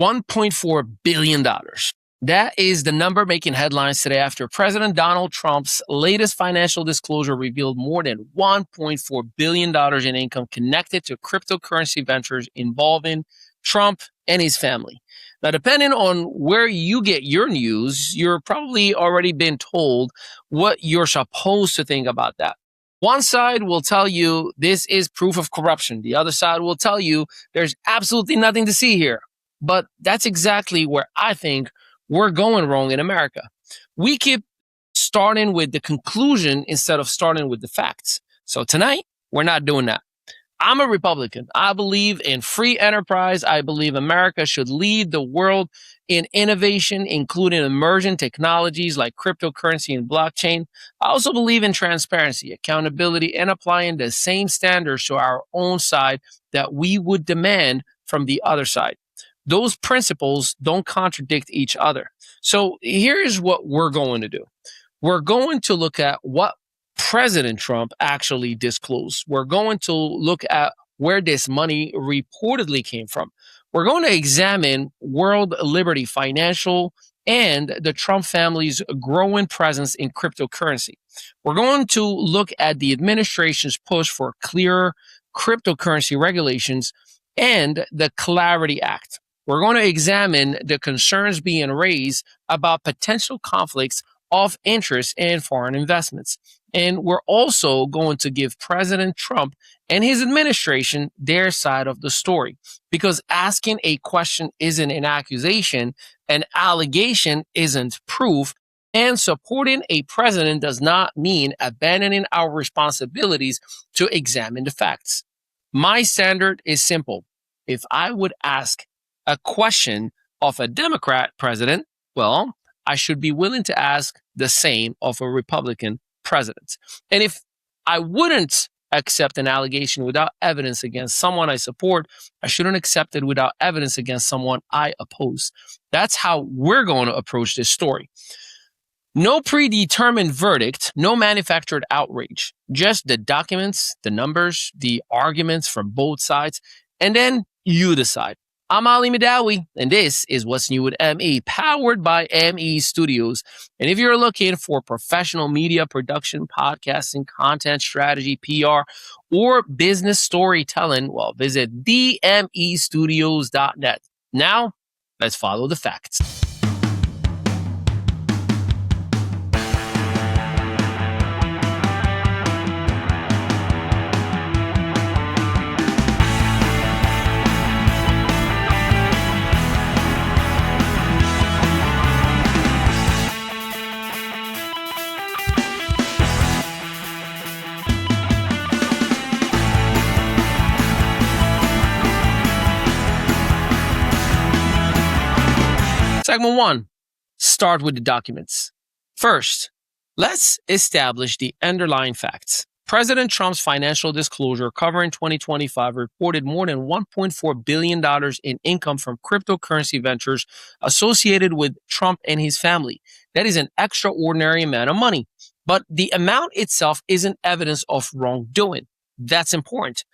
$1.4 billion. That is the number making headlines today after President Donald Trump's latest financial disclosure revealed more than $1.4 billion in income connected to cryptocurrency ventures involving Trump and his family. Now, depending on where you get your news, you're probably already been told what you're supposed to think about that. One side will tell you this is proof of corruption. The other side will tell you there's absolutely nothing to see here. But that's exactly where I think we're going wrong in America. We keep starting with the conclusion instead of starting with the facts. So tonight, we're not doing that. I'm a Republican. I believe in free enterprise. I believe America should lead the world in innovation, including emerging technologies like cryptocurrency and blockchain. I also believe in transparency, accountability, and applying the same standards to our own side that we would demand from the other side. Those principles don't contradict each other. So here's what we're going to do. We're going to look at what President Trump actually disclosed. We're going to look at where this money reportedly came from. We're going to examine World Liberty Financial and the Trump family's growing presence in cryptocurrency. We're going to look at the administration's push for clearer cryptocurrency regulations and the Clarity Act. We're going to examine the concerns being raised about potential conflicts of interest in foreign investments. And we're also going to give President Trump and his administration their side of the story. Because asking a question isn't an accusation, an allegation isn't proof, and supporting a president does not mean abandoning our responsibilities to examine the facts. My standard is simple. If I would ask a question of a Democrat president, well, I should be willing to ask the same of a Republican president. And if I wouldn't accept an allegation without evidence against someone I support, I shouldn't accept it without evidence against someone I oppose. That's how we're going to approach this story. No predetermined verdict, no manufactured outrage, just the documents, the numbers, the arguments from both sides, and then you decide. I'm Ali Mehdaoui, and this is What's New with ME, powered by ME Studios. And if you're looking for professional media production, podcasting, content strategy, PR, or business storytelling, well, visit dmestudios.net. Now, let's follow the facts. Segment 1, start with the documents. First, let's establish the underlying facts. President Trump's financial disclosure covering 2025 reported more than $1.4 billion in income from cryptocurrency ventures associated with Trump and his family. That is an extraordinary amount of money. But the amount itself isn't evidence of wrongdoing. That's important.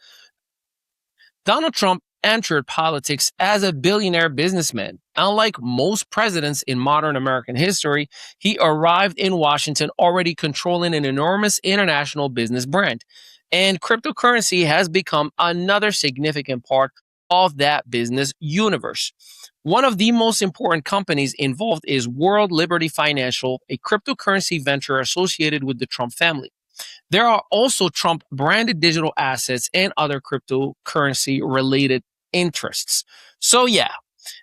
Donald Trump entered politics as a billionaire businessman. Unlike most presidents in modern American history, he arrived in Washington already controlling an enormous international business brand. And cryptocurrency has become another significant part of that business universe. One of the most important companies involved is World Liberty Financial, a cryptocurrency venture associated with the Trump family. There are also Trump-branded digital assets and other cryptocurrency-related interests. So yeah,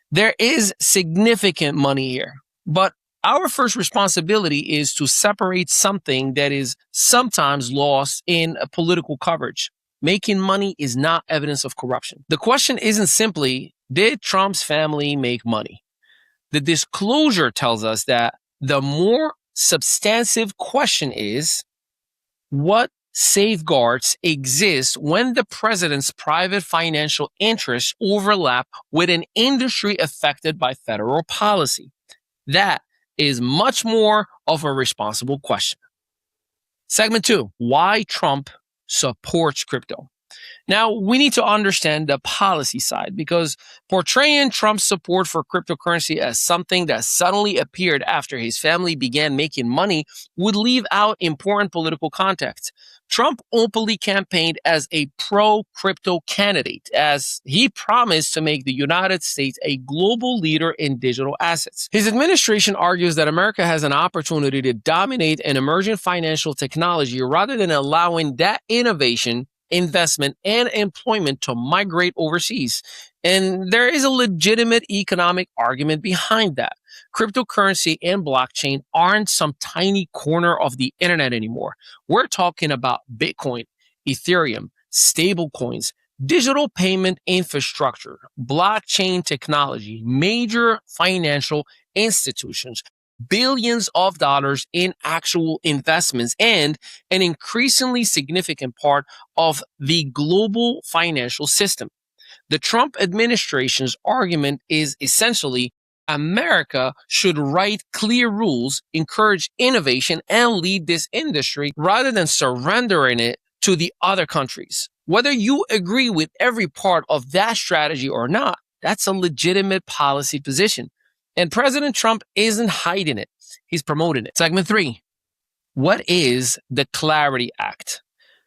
there is significant money here. But our first responsibility is to separate something that is sometimes lost in political coverage. Making money is not evidence of corruption. The question isn't simply, did Trump's family make money? The disclosure tells us that the more substantive question is, what safeguards exist when the president's private financial interests overlap with an industry affected by federal policy? That is much more of a responsible question. Segment 2, why Trump supports crypto. Now, we need to understand the policy side because portraying Trump's support for cryptocurrency as something that suddenly appeared after his family began making money would leave out important political context. Trump openly campaigned as a pro crypto candidate, as he promised to make the United States a global leader in digital assets. His administration argues that America has an opportunity to dominate an emerging financial technology rather than allowing that innovation, investment, and employment to migrate overseas. And there is a legitimate economic argument behind that. Cryptocurrency and blockchain aren't some tiny corner of the internet anymore. We're talking about Bitcoin, Ethereum, stablecoins, digital payment infrastructure, blockchain technology, major financial institutions, billions of dollars in actual investments, and an increasingly significant part of the global financial system. The Trump administration's argument is essentially America should write clear rules, encourage innovation, and lead this industry rather than surrendering it to the other countries. Whether you agree with every part of that strategy or not, that's a legitimate policy position. And President Trump isn't hiding it, he's promoting it. Segment 3. What is the Clarity Act?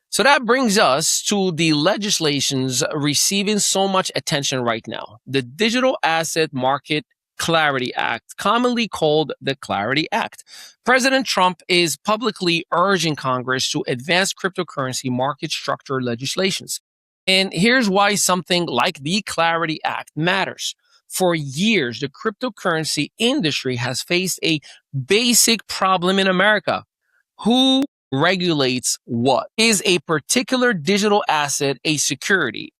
So that brings us to the legislations receiving so much attention right now. The Digital Asset Market Clarity Act, commonly called the Clarity Act. President Trump is publicly urging Congress to advance cryptocurrency market structure legislations. And here's why something like the Clarity Act matters. For years, the cryptocurrency industry has faced a basic problem in America. Who regulates what? Is a particular digital asset a security?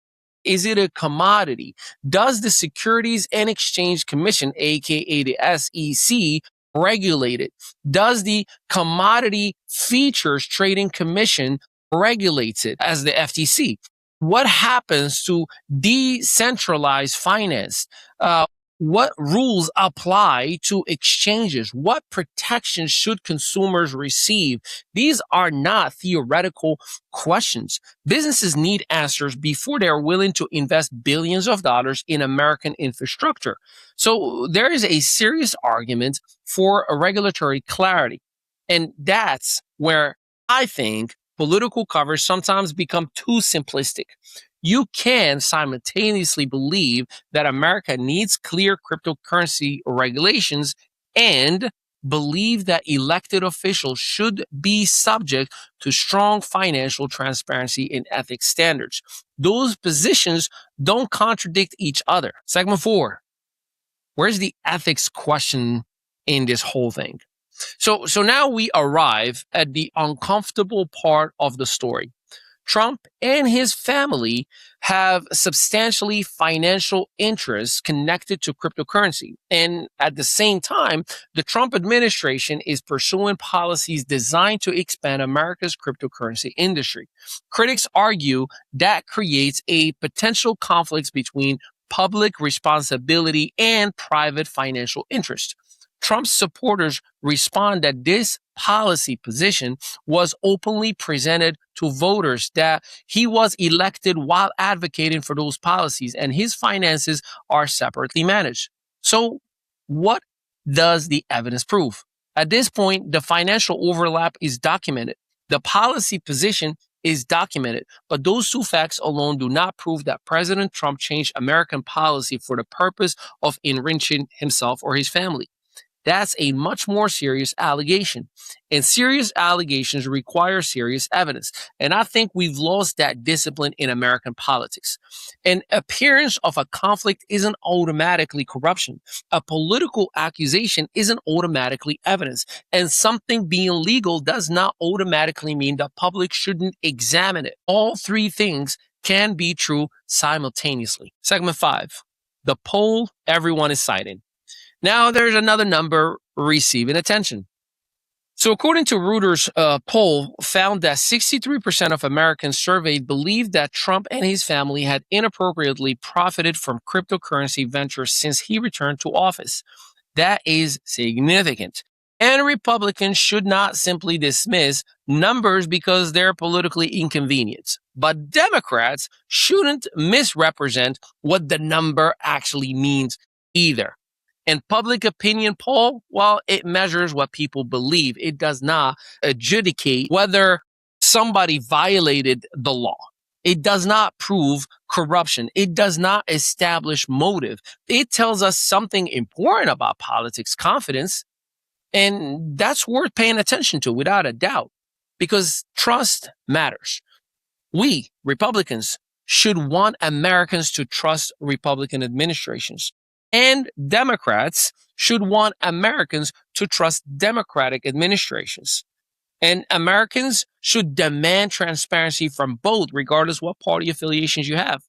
Is it a commodity? Does the Securities and Exchange Commission, aka the SEC, regulate it? Does the Commodity Futures Trading Commission regulate it as the FTC? What happens to decentralized finance? What rules apply to exchanges? What protections should consumers receive? These are not theoretical questions. Businesses need answers before they are willing to invest billions of dollars in American infrastructure. So there is a serious argument for a regulatory clarity. And that's where I think political coverage sometimes become too simplistic. You can simultaneously believe that America needs clear cryptocurrency regulations and believe that elected officials should be subject to strong financial transparency and ethics standards. Those positions don't contradict each other. Segment 4. Where's the ethics question in this whole thing? So now we arrive at the uncomfortable part of the story. Trump and his family have substantially financial interests connected to cryptocurrency. And at the same time, the Trump administration is pursuing policies designed to expand America's cryptocurrency industry. Critics argue that creates a potential conflict between public responsibility and private financial interest. Trump's supporters respond that this policy position was openly presented to voters, that he was elected while advocating for those policies, and his finances are separately managed. So what does the evidence prove? At this point, the financial overlap is documented. The policy position is documented, but those two facts alone do not prove that President Trump changed American policy for the purpose of enriching himself or his family. That's a much more serious allegation. And serious allegations require serious evidence. And I think we've lost that discipline in American politics. An appearance of a conflict isn't automatically corruption. A political accusation isn't automatically evidence. And something being legal does not automatically mean the public shouldn't examine it. All three things can be true simultaneously. Segment 5. The poll everyone is citing. Now there's another number receiving attention. So according to Reuters' poll, found that 63% of Americans surveyed believed that Trump and his family had inappropriately profited from cryptocurrency ventures since he returned to office. That is significant. And Republicans should not simply dismiss numbers because they're politically inconvenient. But Democrats shouldn't misrepresent what the number actually means either. And public opinion poll, well, it measures what people believe. It does not adjudicate whether somebody violated the law. It does not prove corruption. It does not establish motive. It tells us something important about politics confidence. And that's worth paying attention to without a doubt, because trust matters. We, Republicans, should want Americans to trust Republican administrations. And Democrats should want Americans to trust Democratic administrations. And Americans should demand transparency from both, regardless what party affiliations you have.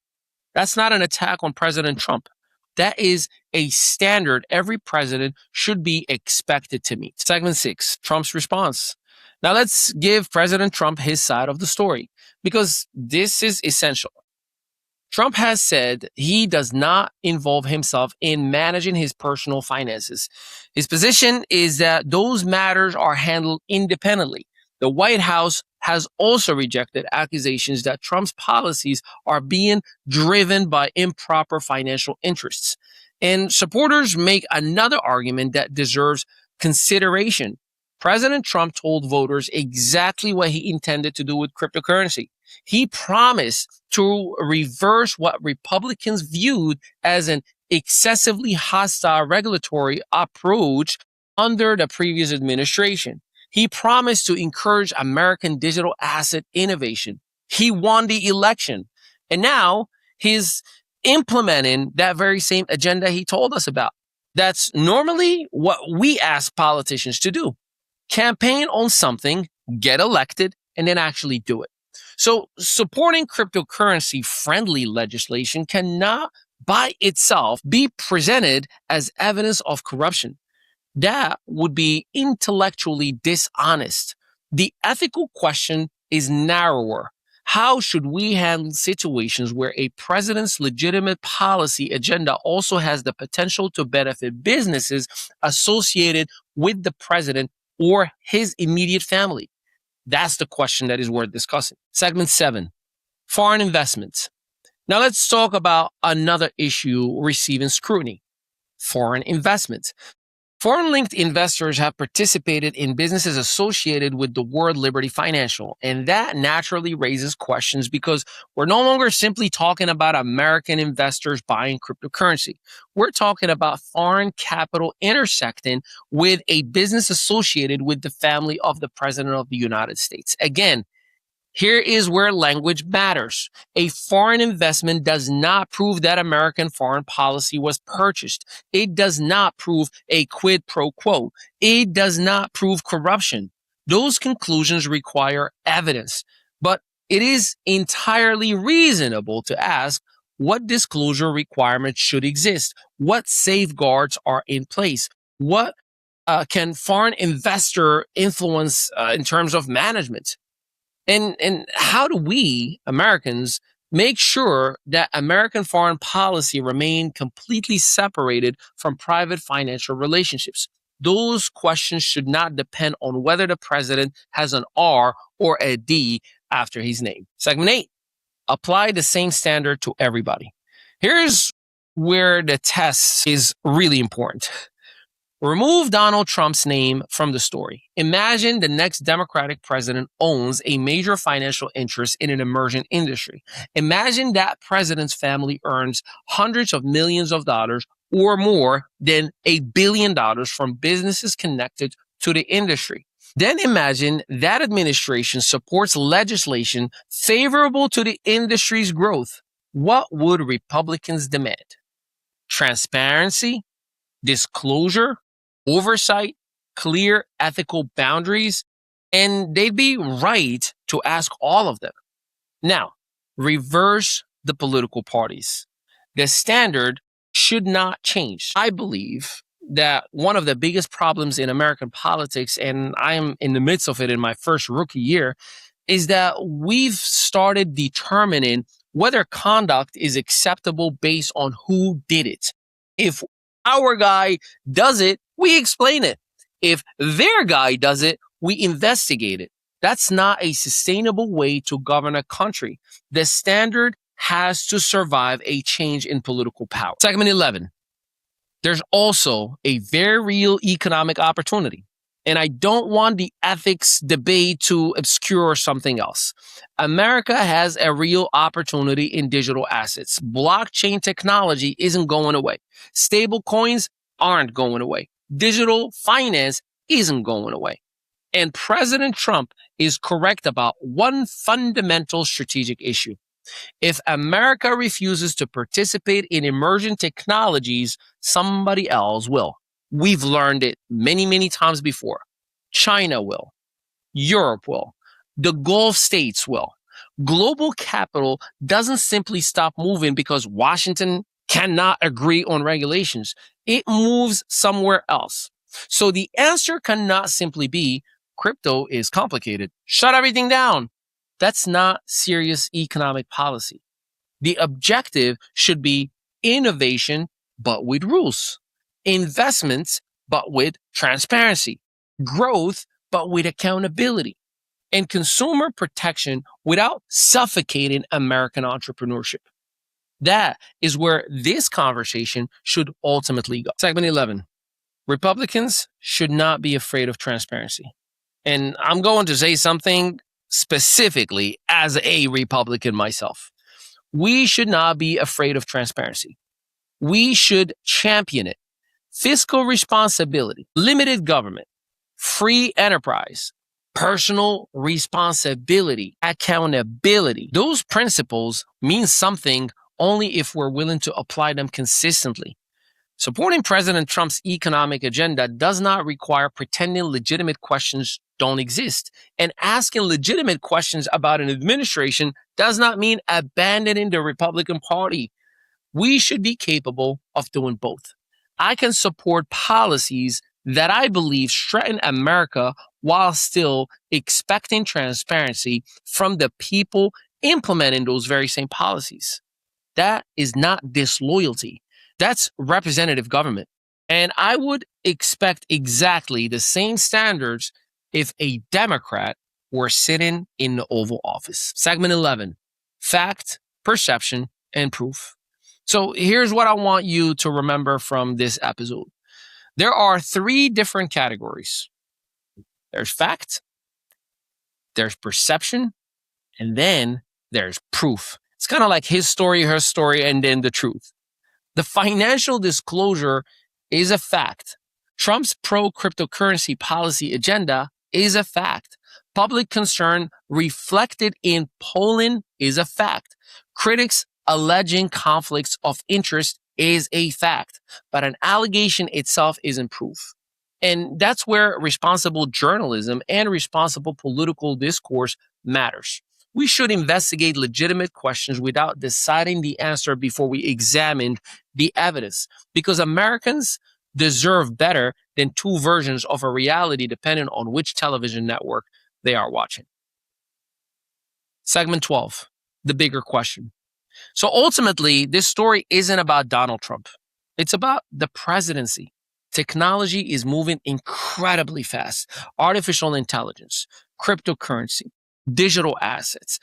That's not an attack on President Trump. That is a standard every president should be expected to meet. Segment 6, Trump's response. Now let's give President Trump his side of the story, because this is essential. Trump has said he does not involve himself in managing his personal finances. His position is that those matters are handled independently. The White House has also rejected accusations that Trump's policies are being driven by improper financial interests. And supporters make another argument that deserves consideration. President Trump told voters exactly what he intended to do with cryptocurrency. He promised to reverse what Republicans viewed as an excessively hostile regulatory approach under the previous administration. He promised to encourage American digital asset innovation. He won the election. And now he's implementing that very same agenda he told us about. That's normally what we ask politicians to do. Campaign on something, get elected, and then actually do it. So supporting cryptocurrency-friendly legislation cannot by itself be presented as evidence of corruption. That would be intellectually dishonest. The ethical question is narrower. How should we handle situations where a president's legitimate policy agenda also has the potential to benefit businesses associated with the president or his immediate family? That's the question that is worth discussing. Segment 7, foreign investments. Now let's talk about another issue receiving scrutiny: foreign investments. Foreign-linked investors have participated in businesses associated with the word Liberty Financial, and that naturally raises questions because we're no longer simply talking about American investors buying cryptocurrency. We're talking about foreign capital intersecting with a business associated with the family of the President of the United States. Again, here is where language matters. A foreign investment does not prove that American foreign policy was purchased. It does not prove a quid pro quo. It does not prove corruption. Those conclusions require evidence. But it is entirely reasonable to ask what disclosure requirements should exist, what safeguards are in place, what can foreign investor influence in terms of management. And how do we, Americans, make sure that American foreign policy remain completely separated from private financial relationships? Those questions should not depend on whether the president has an R or a D after his name. Segment 8, apply the same standard to everybody. Here's where the test is really important. Remove Donald Trump's name from the story. Imagine the next Democratic president owns a major financial interest in an emerging industry. Imagine that president's family earns hundreds of millions of dollars or more than $1 billion from businesses connected to the industry. Then imagine that administration supports legislation favorable to the industry's growth. What would Republicans demand? Transparency, disclosure, oversight, clear ethical boundaries, and they'd be right to ask all of them. Now, reverse the political parties. The standard should not change. I believe that one of the biggest problems in American politics, and I am in the midst of it in my first rookie year, is that we've started determining whether conduct is acceptable based on who did it. If our guy does it, we explain it. If their guy does it, we investigate it. That's not a sustainable way to govern a country. The standard has to survive a change in political power. Segment 11. There's also a very real economic opportunity. And I don't want the ethics debate to obscure something else. America has a real opportunity in digital assets. Blockchain technology isn't going away. Stable coins aren't going away. Digital finance isn't going away. And President Trump is correct about one fundamental strategic issue. If America refuses to participate in emerging technologies, somebody else will. We've learned it many, many times before. China will. Europe will. The Gulf states will. Global capital doesn't simply stop moving because Washington cannot agree on regulations. It moves somewhere else. So the answer cannot simply be crypto is complicated. Shut everything down. That's not serious economic policy. The objective should be innovation, but with rules. Investments, but with transparency. Growth, but with accountability. And consumer protection without suffocating American entrepreneurship. That is where this conversation should ultimately go. Segment 11. Republicans should not be afraid of transparency. And I'm going to say something specifically as a Republican myself. We should not be afraid of transparency. We should champion it. Fiscal responsibility, limited government, free enterprise, personal responsibility, accountability. Those principles mean something only if we're willing to apply them consistently. Supporting President Trump's economic agenda does not require pretending legitimate questions don't exist. And asking legitimate questions about an administration does not mean abandoning the Republican Party. We should be capable of doing both. I can support policies that I believe strengthen America while still expecting transparency from the people implementing those very same policies. That is not disloyalty. That's representative government. And I would expect exactly the same standards if a Democrat were sitting in the Oval Office. Segment 11, fact, perception, and proof. So here's what I want you to remember from this episode. There are 3 different categories. There's fact, there's perception, and then there's proof. It's kind of like his story, her story, and then the truth. The financial disclosure is a fact. Trump's pro-cryptocurrency policy agenda is a fact. Public concern reflected in polling is a fact. Critics alleging conflicts of interest is a fact, but an allegation itself isn't proof. And that's where responsible journalism and responsible political discourse matters. We should investigate legitimate questions without deciding the answer before we examine the evidence, because Americans deserve better than 2 versions of a reality depending on which television network they are watching. Segment 12, the bigger question. So ultimately, this story isn't about Donald Trump. It's about the presidency. Technology is moving incredibly fast. Artificial intelligence, cryptocurrency, digital assets,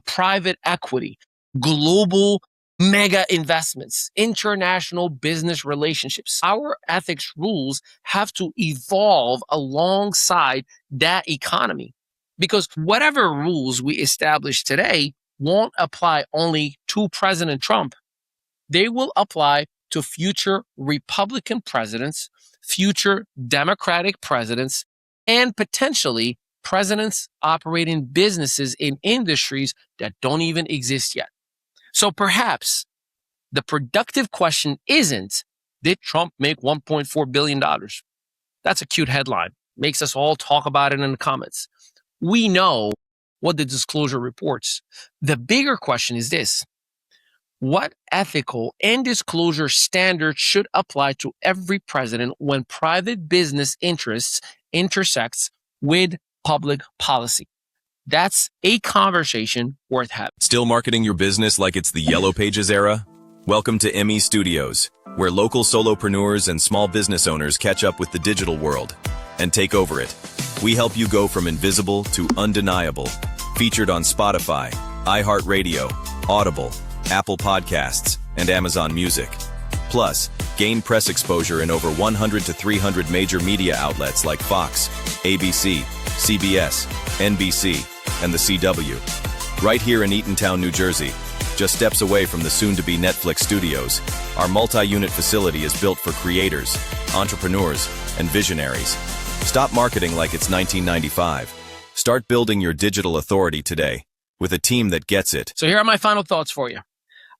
private equity, global mega investments, international business relationships. Our ethics rules have to evolve alongside that economy, because whatever rules we establish today won't apply only to President Trump. They will apply to future Republican presidents, future Democratic presidents, and potentially presidents operating businesses in industries that don't even exist yet. So perhaps the productive question isn't, did Trump make $1.4 billion? That's a cute headline. Makes us all talk about it in the comments. We know what the disclosure reports. The bigger question is this: what ethical and disclosure standards should apply to every president when private business interests intersects with public policy? That's a conversation worth having. Still marketing your business like it's the Yellow Pages era? Welcome to ME Studios, where local solopreneurs and small business owners catch up with the digital world and take over it. We help you go from invisible to undeniable. Featured on Spotify, iHeartRadio, Audible, Apple Podcasts, and Amazon Music. Plus, gain press exposure in over 100 to 300 major media outlets like Fox, ABC, CBS, NBC, and the CW. Right here in Eatontown, New Jersey, just steps away from the soon-to-be Netflix studios, our multi-unit facility is built for creators, entrepreneurs, and visionaries. Stop marketing like it's 1995. Start building your digital authority today with a team that gets it. So here are my final thoughts for you.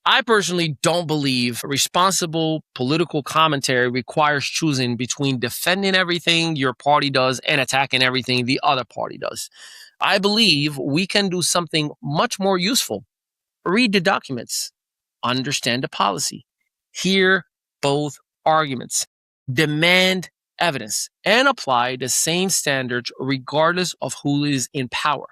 I personally don't believe responsible political commentary requires choosing between defending everything your party does and attacking everything the other party does. I believe we can do something much more useful. Read the documents, understand the policy, hear both arguments, demand evidence, and apply the same standards regardless of who is in power.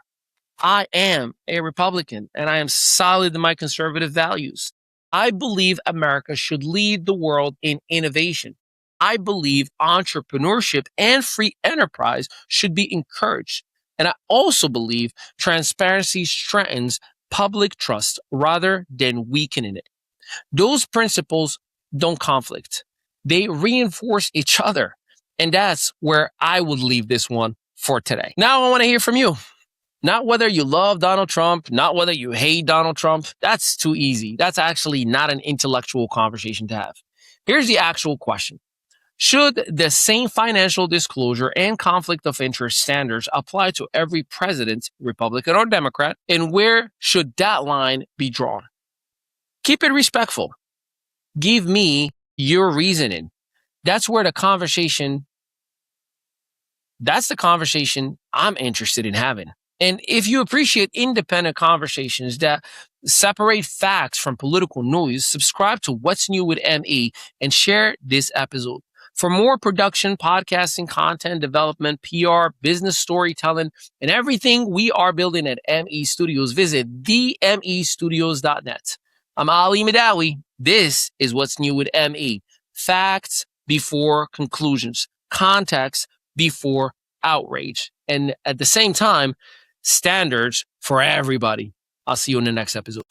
I am a Republican, and I am solid in my conservative values. I believe America should lead the world in innovation. I believe entrepreneurship and free enterprise should be encouraged. And I also believe transparency strengthens public trust rather than weakening it. Those principles don't conflict. They reinforce each other. And that's where I would leave this one for today. Now I want to hear from you. Not whether you love Donald Trump, not whether you hate Donald Trump. That's too easy. That's actually not an intellectual conversation to have. Here's the actual question. Should the same financial disclosure and conflict of interest standards apply to every president, Republican or Democrat? And where should that line be drawn? Keep it respectful. Give me your reasoning. That's the conversation I'm interested in having. And if you appreciate independent conversations that separate facts from political noise, subscribe to What's New with ME and share this episode. For more production, podcasting, content development, PR, business storytelling, and everything we are building at ME Studios, visit themestudios.net. I'm Ali Mehdaoui. This is What's New with ME. Facts before conclusions. Context before outrage. And at the same time, standards for everybody. I'll see you in the next episode.